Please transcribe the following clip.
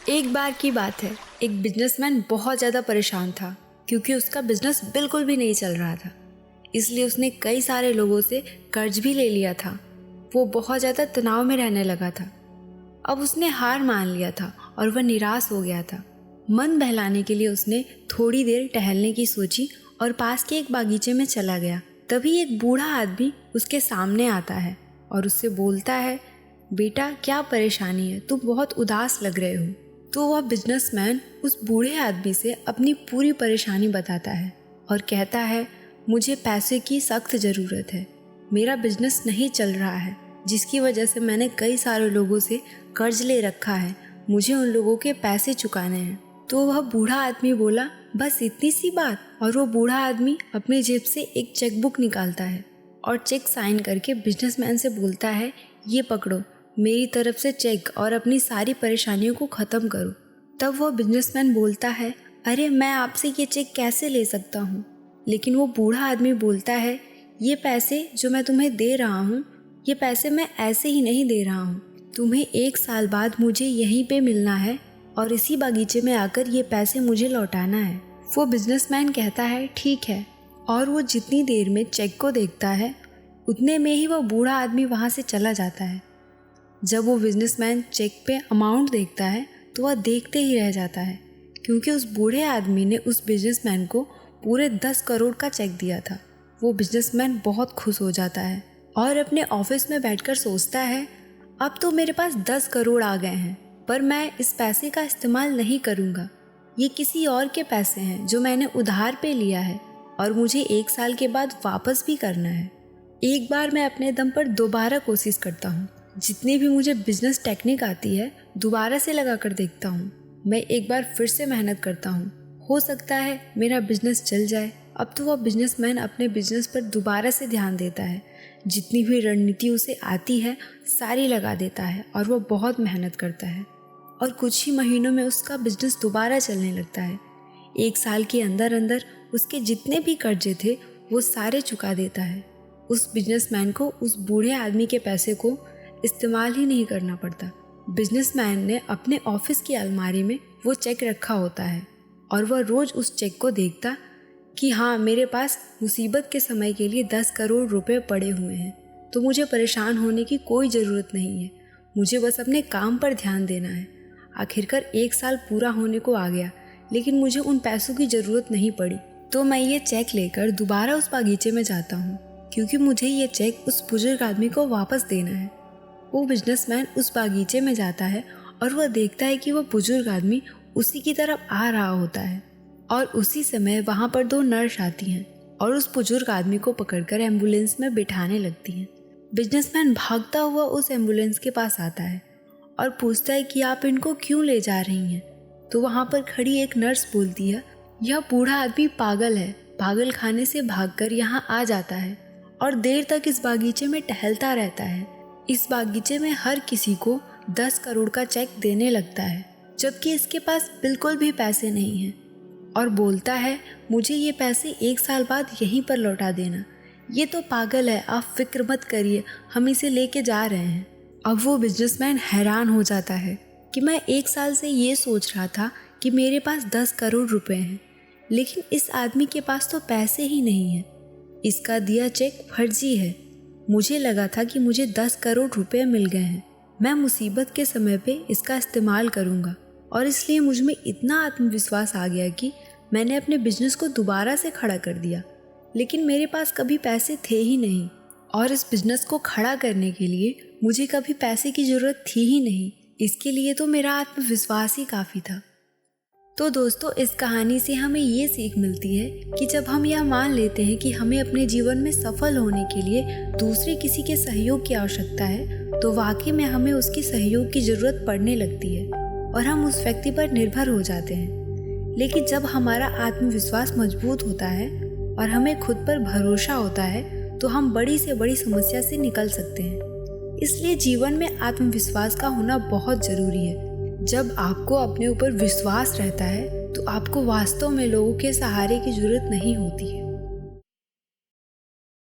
एक बार की बात है, एक बिजनेसमैन बहुत ज़्यादा परेशान था क्योंकि उसका बिजनेस बिल्कुल भी नहीं चल रहा था। इसलिए उसने कई सारे लोगों से कर्ज भी ले लिया था। वो बहुत ज़्यादा तनाव में रहने लगा था। अब उसने हार मान लिया था और वह निराश हो गया था। मन बहलाने के लिए उसने थोड़ी देर टहलने की सोची और पास के एक बागीचे में चला गया। तभी एक बूढ़ा आदमी उसके सामने आता है और उससे बोलता है, बेटा क्या परेशानी है, तुम बहुत उदास लग रहे हो। तो वह बिजनेसमैन उस बूढ़े आदमी से अपनी पूरी परेशानी बताता है और कहता है, मुझे पैसे की सख्त ज़रूरत है। मेरा बिजनेस नहीं चल रहा है, जिसकी वजह से मैंने कई सारे लोगों से कर्ज ले रखा है। मुझे उन लोगों के पैसे चुकाने हैं। तो वह बूढ़ा आदमी बोला, बस इतनी सी बात। और वो बूढ़ा आदमी अपनी जेब से एक चेकबुक निकालता है और चेक साइन करके बिजनेसमैन से बोलता है, ये पकड़ो, मेरी तरफ से चेक और अपनी सारी परेशानियों को ख़त्म करो। तब वह बिजनेसमैन बोलता है, अरे मैं आपसे ये चेक कैसे ले सकता हूँ। लेकिन वो बूढ़ा आदमी बोलता है, ये पैसे जो मैं तुम्हें दे रहा हूँ, ये पैसे मैं ऐसे ही नहीं दे रहा हूँ। तुम्हें 1 साल बाद मुझे यहीं पे मिलना है और इसी बागीचे में आकर ये पैसे मुझे लौटाना है। वो बिजनेसमैन कहता है, ठीक है। और वो जितनी देर में चेक को देखता है उतने में ही वह बूढ़ा आदमी वहाँ से चला जाता है। जब वो बिजनेसमैन चेक पे अमाउंट देखता है तो वह देखते ही रह जाता है, क्योंकि उस बूढ़े आदमी ने उस बिजनेसमैन को पूरे 10 करोड़ का चेक दिया था। वो बिजनेसमैन बहुत खुश हो जाता है और अपने ऑफिस में बैठकर सोचता है, अब तो मेरे पास 10 करोड़ आ गए हैं, पर मैं इस पैसे का इस्तेमाल नहीं करूँगा। ये किसी और के पैसे हैं जो मैंने उधार पे लिया है और मुझे 1 साल के बाद वापस भी करना है। एक बार मैं अपने दम पर दोबारा कोशिश करता हूँ। जितनी भी मुझे बिजनेस टेक्निक आती है दोबारा से लगा कर देखता हूँ। मैं एक बार फिर से मेहनत करता हूँ, हो सकता है मेरा बिजनेस चल जाए। अब तो वह बिजनेसमैन अपने बिजनेस पर दोबारा से ध्यान देता है। जितनी भी रणनीति उसे आती है सारी लगा देता है और वह बहुत मेहनत करता है और कुछ ही महीनों में उसका बिजनेस दोबारा चलने लगता है। 1 साल के अंदर अंदर उसके जितने भी कर्जे थे वो सारे चुका देता है। उस बिजनेसमैन को उस बूढ़े आदमी के पैसे को इस्तेमाल ही नहीं करना पड़ता। बिजनेसमैन ने अपने ऑफिस की अलमारी में वो चेक रखा होता है और वह रोज़ उस चेक को देखता कि हाँ, मेरे पास मुसीबत के समय के लिए 10 करोड़ रुपए पड़े हुए हैं, तो मुझे परेशान होने की कोई ज़रूरत नहीं है। मुझे बस अपने काम पर ध्यान देना है। आखिरकार 1 साल पूरा होने को आ गया, लेकिन मुझे उन पैसों की ज़रूरत नहीं पड़ी। तो मैं ये चेक लेकर दोबारा उस बागीचे में जाता हूँ, क्योंकि मुझे ये चेक उस बुजुर्ग आदमी को वापस देना है। वो बिजनेसमैन उस बागीचे में जाता है और वह देखता है कि वह बुजुर्ग आदमी उसी की तरफ आ रहा होता है और उसी समय वहाँ पर 2 नर्स आती हैं और उस बुजुर्ग आदमी को पकड़कर एम्बुलेंस में बिठाने लगती हैं। बिजनेसमैन भागता हुआ उस एम्बुलेंस के पास आता है और पूछता है कि आप इनको क्यों ले जा रही हैं। तो वहाँ पर खड़ी एक नर्स बोलती है, यह बूढ़ा आदमी पागल है, पागल खाने से भागकर यहाँ आ जाता है और देर तक इस बागीचे में टहलता रहता है। इस बागीचे में हर किसी को 10 करोड़ का चेक देने लगता है, जबकि इसके पास बिल्कुल भी पैसे नहीं हैं और बोलता है, मुझे ये पैसे 1 साल बाद यहीं पर लौटा देना। ये तो पागल है, आप फिक्र मत करिए, हम इसे लेके जा रहे हैं। अब वो बिजनेसमैन हैरान हो जाता है कि मैं 1 साल से ये सोच रहा था कि मेरे पास 10 करोड़ रुपए हैं, लेकिन इस आदमी के पास तो पैसे ही नहीं हैं। इसका दिया चेक फर्जी है। मुझे लगा था कि मुझे 10 करोड़ रुपए मिल गए हैं, मैं मुसीबत के समय पे इसका इस्तेमाल करूँगा। और इसलिए मुझ में इतना आत्मविश्वास आ गया कि मैंने अपने बिजनेस को दोबारा से खड़ा कर दिया। लेकिन मेरे पास कभी पैसे थे ही नहीं और इस बिजनेस को खड़ा करने के लिए मुझे कभी पैसे की ज़रूरत थी ही नहीं। इसके लिए तो मेरा आत्मविश्वास ही काफ़ी था। तो दोस्तों, इस कहानी से हमें ये सीख मिलती है कि जब हम यह मान लेते हैं कि हमें अपने जीवन में सफल होने के लिए दूसरे किसी के सहयोग की आवश्यकता है, तो वाकई में हमें उसकी सहयोग की ज़रूरत पड़ने लगती है और हम उस व्यक्ति पर निर्भर हो जाते हैं। लेकिन जब हमारा आत्मविश्वास मजबूत होता है और हमें खुद पर भरोसा होता है, तो हम बड़ी से बड़ी समस्या से निकल सकते हैं। इसलिए जीवन में आत्मविश्वास का होना बहुत ज़रूरी है। जब आपको अपने ऊपर विश्वास रहता है तो आपको वास्तव में लोगों के सहारे की जरूरत नहीं होती है।